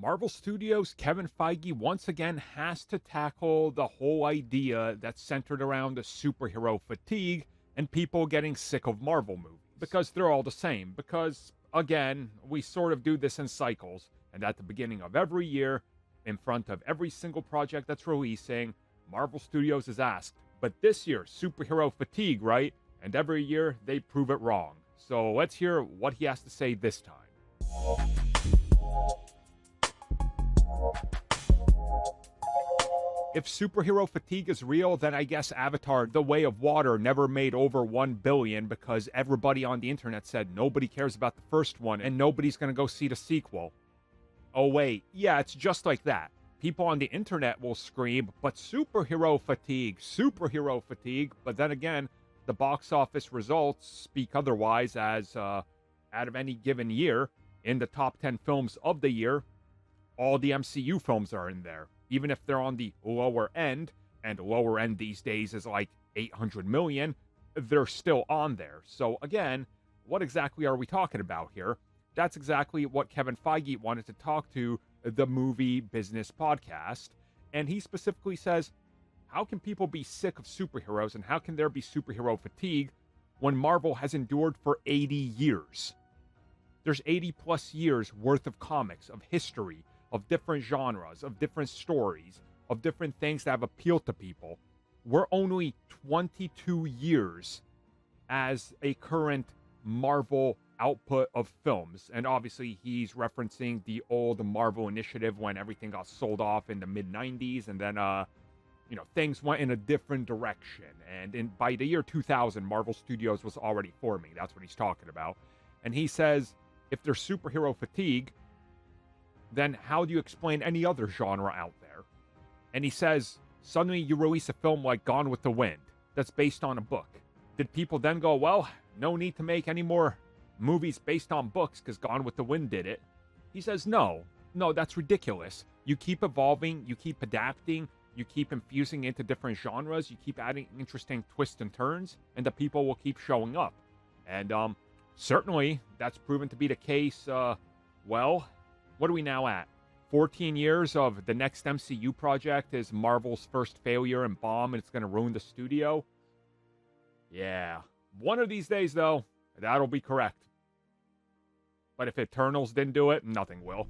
Marvel Studios' Kevin Feige once again has to tackle the whole idea that's centered around the superhero fatigue and people getting sick of Marvel movies. Because they're all the same. Because, again, we sort of do this in cycles. And at the beginning of every year, in front of every single project that's releasing, Marvel Studios is asked, but this year, superhero fatigue, right? And every year, they prove it wrong. So let's hear what he has to say this time. If superhero fatigue is real, then I guess Avatar: The Way of Water never made over 1 billion because everybody on the internet said nobody cares about the first one and nobody's going to go see the sequel. Oh wait, yeah, it's just like that. People on the internet will scream, but superhero fatigue, but then again, the box office results speak otherwise as, out of any given year, in the top 10 films of the year, all the MCU films are in there. Even if they're on the lower end, and lower end these days is like 800 million, they're still on there. So again, what exactly are we talking about here? That's exactly what Kevin Feige wanted to talk to the Movie Business Podcast. And he specifically says, how can people be sick of superheroes and how can there be superhero fatigue when Marvel has endured for 80 years? There's 80 plus years worth of comics, of history, of different genres, of different stories, of different things that have appealed to people. We're only 22 years as a current Marvel output of films. And obviously he's referencing the old Marvel initiative when everything got sold off in the mid-90s and then, things went in a different direction. And by the year 2000, Marvel Studios was already forming. That's what he's talking about. And he says, if there's superhero fatigue, then how do you explain any other genre out there? And he says, suddenly you release a film like Gone with the Wind that's based on a book. Did people then go, well, no need to make any more movies based on books because Gone with the Wind did it? He says, no, that's ridiculous. You keep evolving, you keep adapting, you keep infusing into different genres, you keep adding interesting twists and turns, and the people will keep showing up. And certainly that's proven to be the case. What are we now at? 14 years of the next MCU project is Marvel's first failure and bomb, and it's going to ruin the studio? Yeah. One of these days, though, that'll be correct. But if Eternals didn't do it, nothing will.